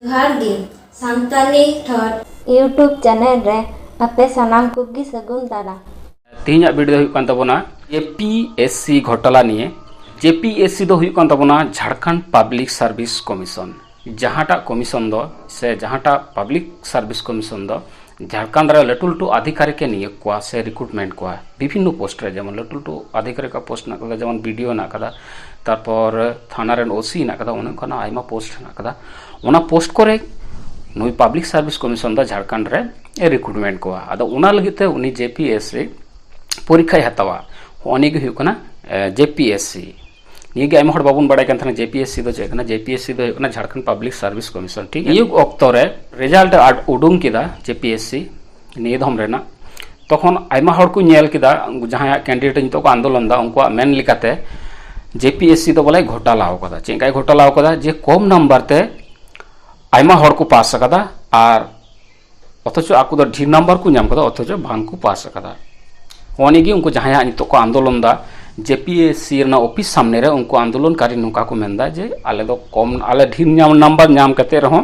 जोहार गे Santali thought YouTube channel रे आपे सनाम कुगी सगुन दारा तेहना वीडियो हुई कान तबोना जेपीएससी घोटाला निये जेपीएससी दो हुई कान तबोना झारखंड पब्लिक सर्विस कमीशन जहाटा कमीशन दो से जहाटा पब्लिक सर्विस कमीशन दो झारखंड रे लटू लटू अधिकारी के नियोग को से रिक्रूटमेंट को विभिन्न पोस्ट रे जेमन लटू लटू अधिकारी का पोस्ट ना कदा जेमन वीडियो ना कदा तारपर थाना रे ओसी ना कदा उन कोना आइमा पोस्ट ना कदा उना पोस्ट करे नुई पब्लिक सर्विस कमीशन दा झारखंड रे रिक्रूटमेंट को आदो उना लगिते उनी जेपीएससी परीक्षा हतावा उनी के हुकना जेपीएससी निगे आइमा हर बाबुन बड़ाय कान थाना जेपीएससी दो चेकना जेपीएससी दो हुकना झारखंड पब्लिक सर्विस कमीशन ठीक युग ऑक्टो रे रिजल्ट उडुंग किदा जेपीएससी निये धम रेना तखन आइमा हर को नेल किदा जहां कैंडिडेट नितो को आंदोलन दा उनको मेन लिकाते जेपीएससी दो बोले घोटाला होकदा चेंकाय घोटाला होकदा जे कम नंबर ते आइमा हर को पास सकदा और अथच आकु दो ढेर नंबर को नाम कदा अथच भांग को पास सकदा ओनीगी उनको जहां नितो को आंदोलन दा जेपीएससी ना ऑफिस सामने रे उनको आंदोलनकारी नुका को मेंदा जे आले दो कम आले ढेर नाम नंबर नाम कते रहो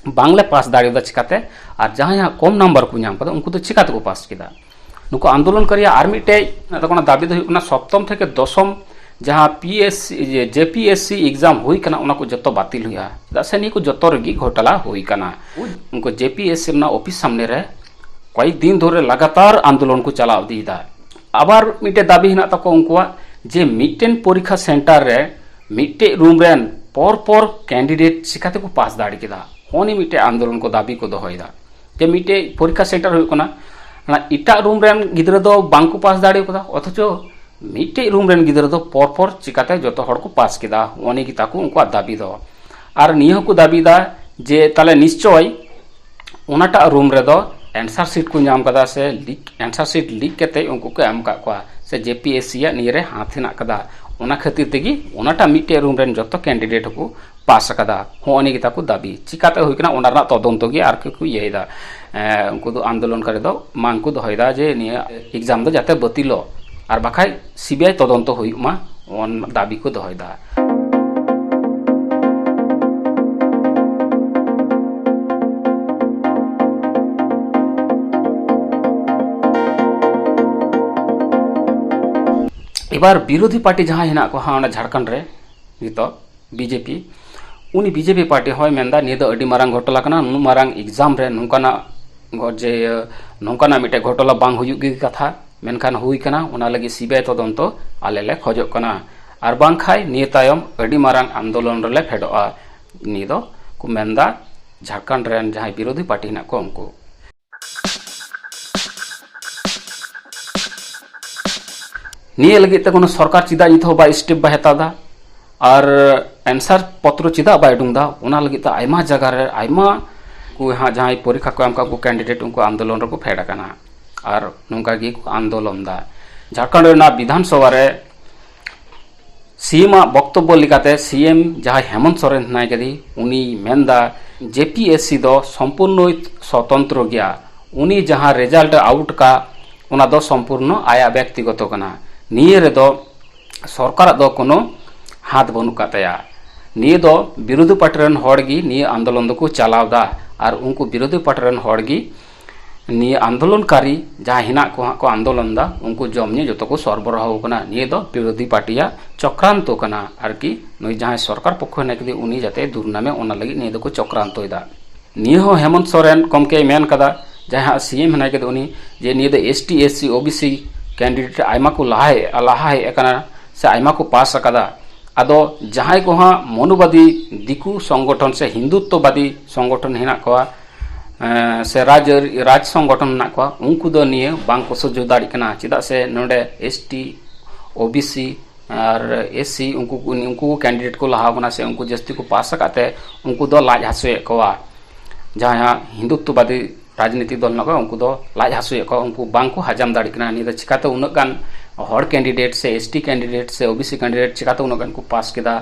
बांग्ला पास दाड़ी दा चिकाते और जहां कम नंबर को नाम कदा उनको तो चिकाते को पास किदा नुको आंदोलनकारी आर मिटे तकोना दाबी दो हुकना सप्तम थेके दशम जहां पीएससी जेपीएससी एग्जाम हुई कना उना को जतो बातिल हुआ दासे नी को जतो रगी घोटाला हुई कना उनको जेपीएससी ना ऑफिस सामने रे कई दिन धरे लगातार आंदोलन को चलाव दीदा आबार मिटे दाबी हिना तको उनको जे मिटेन परीक्षा सेंटर रे मिटे रूम रेन पर कैंडिडेट चिकाते को पास दाड़ी किदा होनी मिटे आंदोलन को दाबी को दोहयदा जे मिटे परीक्षा सेंटर हुई कना ना इटा रूम रेन गिदरा दो बांको पास दाड़ी कोदा अथचो मिटे रूम रेन गिदरा दो पर चिकाते जतो हड़ को पास किदा ओनी की ताको उनको दाबी दो और नियो को दाबी दा जे ताले निश्चय ओनाटा रूम रे दो एंसर सीट को नाम कदा से लीक एंसर सीट लीक केते उनको को एम का को से जेपीएससी या निरे हाथ हिना कदा ओना खातिर तेगी ओनाटा मिटे रूम रेन जतो कैंडिडेट को पास कदा होनी की ताको दाबी चिकाते हुई कना ओना तदंतो गे आर को येदा उनको दो आंदोलन करे दो मांग को दोहयदा जे निया एग्जाम दो जाते बतिलो और बाखाय सीबीआई तदंत हुईमा ओन दाबी को दोहयदा एबार विरोधी पार्टी जहां हिना को हां झारखंड रे नितो बीजेपी उनी बीजेपी पार्टी होय मेंदा निये दो अडी मारांग घोटाला कना नु मारांग एग्जाम रे नुकाना जे नुकाना मिटे घोटाला बांग हुयुग गी कथा मेनखान हुई कना उना लगी सीबीआई तदंतो आले ले खोजो कना आर बांग खाय निये तायम अडी मारांग आंदोलन रे ले फेडोआ नि दो को मेंदा झारखंड रेन जहां विरोधी पार्टी हिना को उनको निये लगी ते कोनो सरकार चिदा नितो बा स्टेप बा हेतादा और आंसर पत्र चिदा बा एडुंदा उना लगी ता आइमा जगह रे आइमा को हां जहां परीक्षा को आमका को कैंडिडेट उनको आंदोलन रे को फेडा कना और नुका गी आंदोलन दा झारखंड ना विधानसभा रे सीएम वक्तव्य लिकाते सीएम जहां हेमंत सोरेन नाय कदी उनी मेंदा जेपीएससी दो संपूर्ण स्वतंत्र गया उनी जहां रिजल्ट आउट का उना दो संपूर्ण आया व्यक्तिगत कना निये रे दो सरकार दो कोनो हाथ बनु कातया निये दो विरोधी पार्टी रन हड़गी निये आंदोलन को चलावदा और उनको विरोधी पार्टी रन हड़गी निये आंदोलनकारी जहां हिना को आंदोलन दा उनको जमने जतो को सरबराह होकना निये दो विरोधी पार्टिया चक्रांत कना आर की नई जहां सरकार पक्ष ने कदी उनी जाते दुर्नामे ओना लगी निये दो को चक्रांत होइदा निये हो हेमंत सोरेन कमके मेन कदा जहां सीएम हनाय कदी उनी जे निये दो एसटी एससी ओबीसी कैंडिडेट आइमा को लाहाय एकना से आइमा को पास कदा आदो जहां को हां मनुवादी दिकु संगठन से हिंदुत्ववादी संगठन हिना को से राज संगठन ना को उनको दो निये बांग को सजो दाड़ी कना चिदा से नोडे एसटी ओबीसी और एससी उनको कैंडिडेट को लहा बना से उनको जस्ती को पास काते उनको दो लाज हसुए को जहां हिंदुत्ववादी राजनीतिक दल नको उनको दो लाज हसुए को उनको बांग को हजाम दाड़ी कना नि चिकाते उन गान हर कैंडिडेट से एसटी कैंडिडेट से ओबीसी कैंडिडेट चिकाते उन गान को पास किदा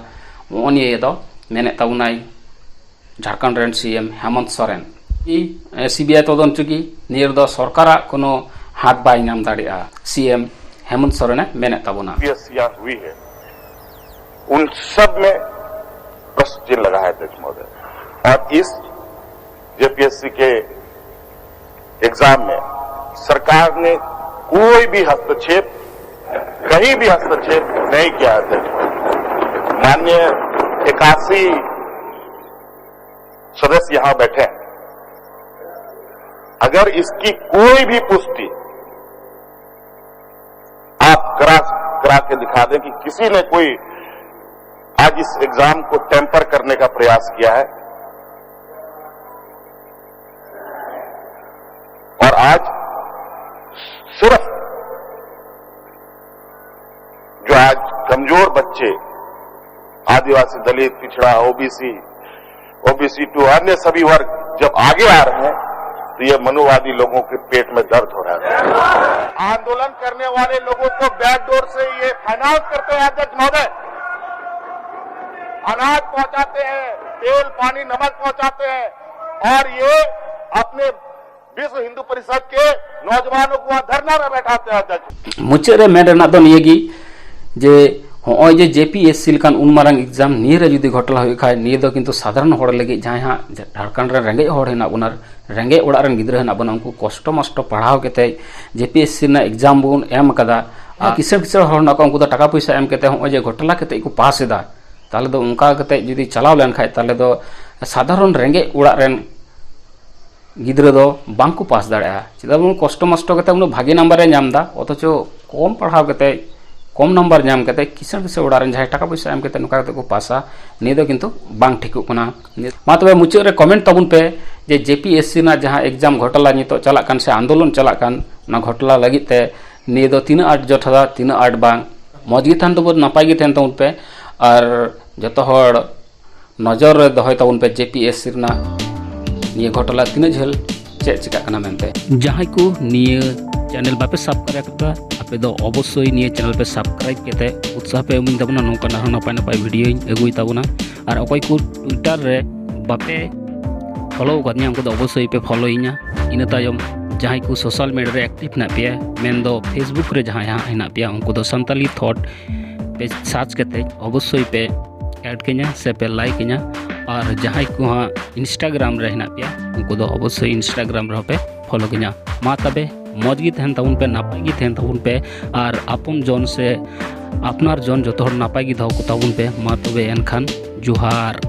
ओन ये दो मेने ताउनाई झारखंड रेन सीएम हेमंत सोरेन ई सीबीआई तदंत की नियर दो सरकारा कोनो हाथ बाय नाम दाड़िया सीएम हेमंत सोरेन मेने ताबुना हुई है उन सब में प्रश्न चिन्ह लगा है अध्यक्ष महोदय और इस जेपीएससी के एग्जाम में सरकार ने कोई भी हस्तक्षेप, कहीं भी हस्तक्षेप नहीं किया है। माननीय 81 सदस्य यहां बैठे हैं, अगर इसकी कोई भी पुष्टि आप करा के दिखा दें कि किसी ने कोई आज इस एग्जाम को टेम्पर करने का प्रयास किया है, और आज सिर्फ जो आज कमजोर बच्चे, आदिवासी, दलित, पिछड़ा, ओबीसी 2 अन्य सभी वर्ग जब आगे आ रहे हैं तो ये मनुवादी लोगों के पेट में दर्द हो रहा है। आंदोलन करने वाले लोगों को बैकडोर से ये फाइनेंस करते हैं अध्यक्ष महोदय, अनाज पहुंचाते हैं, तेल, पानी, नमक पहुंचाते हैं, और ये अपने विश्व हिंदू परिषद के नौजवानों को धरना में बैठाते हैं अध्यक्ष। मुचाद रे मेन रेना दो नियेगी जे होय जे जेपीएससी लकान उन मारंग एग्जाम निये रे जुदी घोटाला हुई खाय निये दो किंतु साधारण होड़ लगे जहां हां झारखंड रे रेंगे होड़ हेना बुना रेंगे ओड़ा रन गिद्रा हेना बुना उनको कष्ट मष्ट पढ़ाव केते जेपीएससी ना एग्जाम बुन एम कदा किसर किसर होड़ ना को उनको तो टाका पैसा एम केते होय जे घोटाला केते को पास एदा ताले दो उनका केते जुदी चलाव लेन खाय ताले दो साधारण रेंगे ओड़ा रेन गिद्रा दो बांको पास दाड़ा चेदा बुन कष्ट मष्ट केते उन भागी नंबर रे नामदा अथचो कम पढ़ाव केते कम नंबर नाम केते किसर किसर ओड़ा रेन जहां टाका पैसा एम केते नुका केते को पासा ने दो किंतु बांग ठिकु कना मा तबे मुचाद रे कमेंट तबुन पे जे जेपीएससी ना जहां एग्जाम घोटाला नितो चला कान से आंदोलन चला कान ना घोटाला लगित ते ने दो तीना आठ जठदा तीना आठ बांग मौजगी थान तो नपाय गे थान तबुन पे और जतो हड़ नजर रे दहय तबुन पे जेपीएससी ना निये घोटाला तीना झेल चेक चिका कना मेनते जहां को निये चैनल बापे सब्सक्राइब करता आपे दो अवश्य निये चैनल पे सब्सक्राइब केते उत्साह पे उमिन तबना नोका ना नपाय नपाय वीडियो अगुई तबना और अकय को ट्विटर रे बापे फॉलो करनी हमको अवश्य पे फॉलो इना इन तायम जहां को सोशल मीडिया रे एक्टिव ना पे मेन दो फेसबुक रे जहां हेना पे उनको दो संताली थॉट पे सर्च करते अवश्य पे ऐड कन्या से पे लाइक कन्या और जहां को हाँ इंस्टाग्राम रे हेना पे उनको दो अवश्य इंस्टाग्राम रे पे फॉलो कन्या मा तबे मौजगी तहन तबुन पे नापाय गी तहन तबुन पे और आपन जन से अपनार जन जो नापाय गी दो तबुन पे मा तबे एनखान जुहार।